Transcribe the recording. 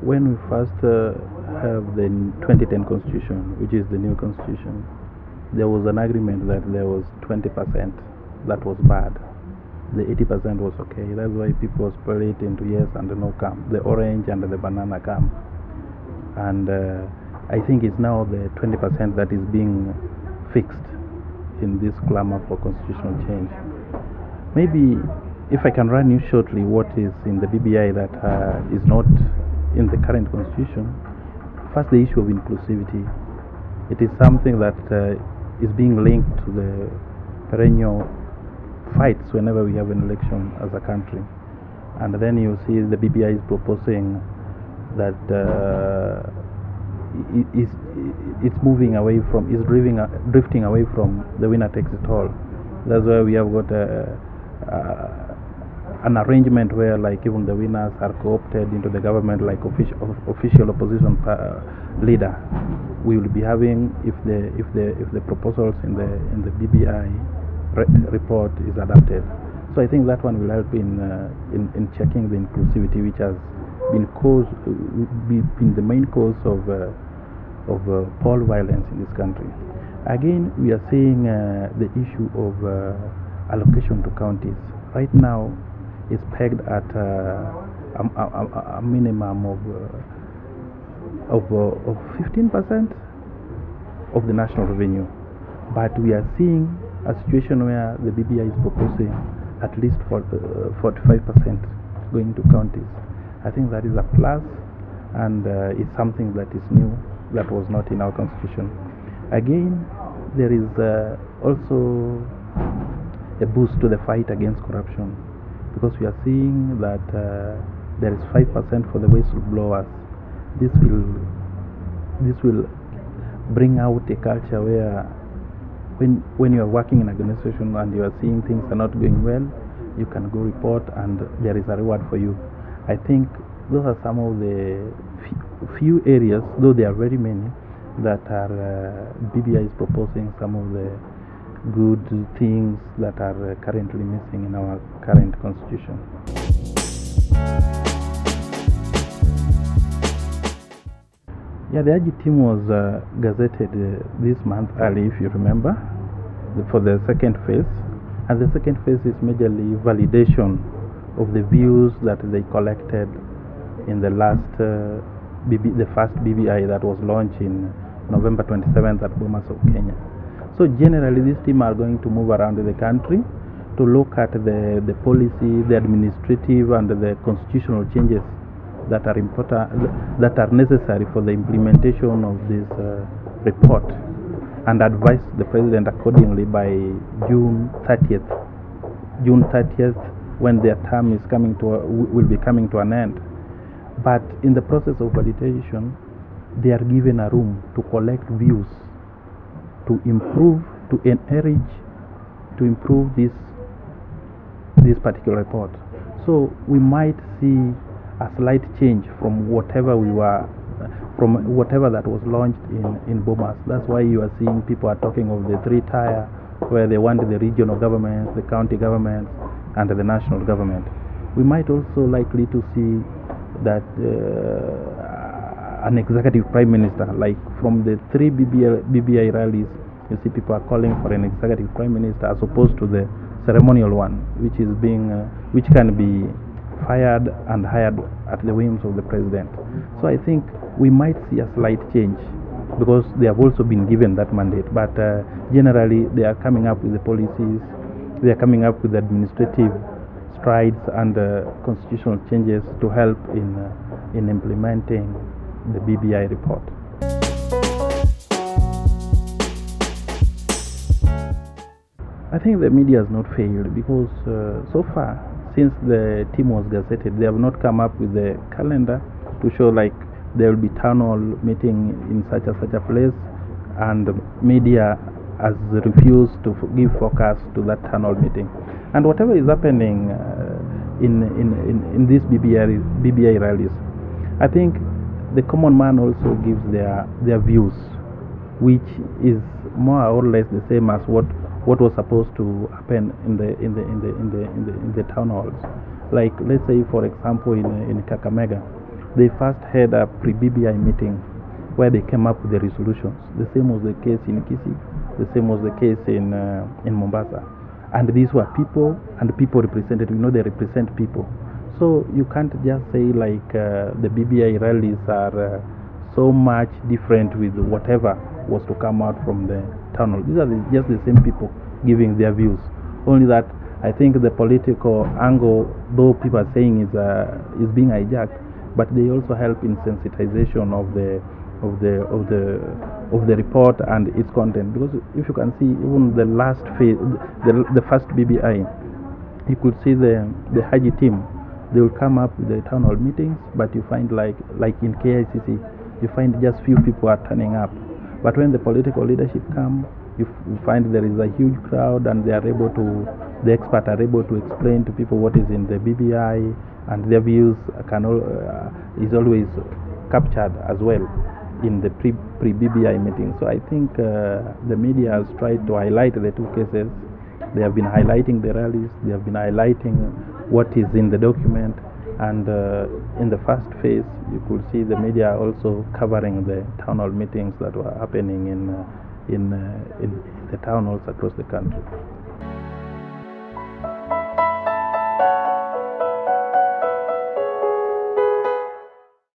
when we first have the 2010 constitution, which is the new constitution, there was an agreement that there was 20% that was bad. The 80% was okay. That's why people split into yes and no camp, the orange and the banana camp. And I think it's now the 20% that is being fixed in this clamor for constitutional change. Maybe if I can run you shortly what is in the BBI that is not in the current constitution. First, the issue of inclusivity. It is something that is being linked to the perennial fights whenever we have an election as a country. And then you see the BBI is proposing that it's moving away from, is drifting away from the winner takes it all. That's why we have got an arrangement where like even the winners are co-opted into the government like official opposition leader. We will be having if the proposals in the BBI report is adopted. So I think that one will help in checking the inclusivity, which has been the main cause of poll violence in this country. Again, we are seeing the issue of allocation to counties. Right now, it's pegged at a minimum of 15% of the national revenue, but we are seeing a situation where the BBI is proposing at least 45% going to counties. I think that is a plus, and it's something that is new, that was not in our constitution. Again, there is also a boost to the fight against corruption, because we are seeing that there is 5% for the whistleblowers. This will bring out a culture where when you are working in an organization and you are seeing things are not going well, you can go report and there is a reward for you. I think those are some of the few areas, though there are very many, that are BBI is proposing some of the good things that are currently missing in our current constitution. Yeah, the AG team was gazetted this month early, if you remember, for the second phase. And the second phase is majorly validation of the views that they collected in the first BBI that was launched in November 27th at Bomas of Kenya. So generally, this team are going to move around the country to look at the policy, the administrative and the constitutional changes that are important, that are necessary for the implementation of this report, and advise the president accordingly by June 30th, when their term is will be coming to an end. But in the process of validation, they are given a room to collect views, to improve, to encourage, to improve this particular report. So we might see a slight change from whatever that was launched in Bomas. That's why you are seeing people are talking of the 3-tier, where they want the regional governments, the county governments, and the national government. We might also likely to see that an executive prime minister, like from the 3 BBI rallies, you see people are calling for an executive prime minister as opposed to the ceremonial one, which is which can be fired and hired at the whims of the president. So I think we might see a slight change, because they have also been given that mandate. But generally, they are coming up with the policies, they are coming up with administrative strides and constitutional changes to help in implementing the BBI report. I think the media has not failed, because so far, since the team was gazetted, they have not come up with the calendar to show like there will be town hall meeting in such a place, and media has refused to give focus to that town hall meeting. And whatever is happening in these BBI rallies, I think the common man also gives their views, which is more or less the same as what was supposed to happen in the town halls. Like, let's say for example in Kakamega, they first had a pre-BBI meeting where they came up with the resolutions. The same was the case in Kisii, the same was the case in Mombasa. And these were people and people represented, they represent people. So you can't just say like the BBI rallies are so much different with whatever was to come out from the town hall. These are just the same people giving their views. Only that I think the political angle, though people are saying is being hijacked, but they also help in sensitization of the report and its content. Because if you can see, even the last phase, the first BBI, you could see the Haji team. They will come up with the town hall meetings, but you find like in KICC, you find just few people are turning up. But when the political leadership come, you find there is a huge crowd, and the experts are able to explain to people what is in the BBI, and their views is always captured as well in the pre-BBI meeting. So I think the media has tried to highlight the two cases. They have been highlighting the rallies, they have been highlighting what is in the document, and in the first phase you could see the media also covering the town hall meetings that were happening in the town halls across the country.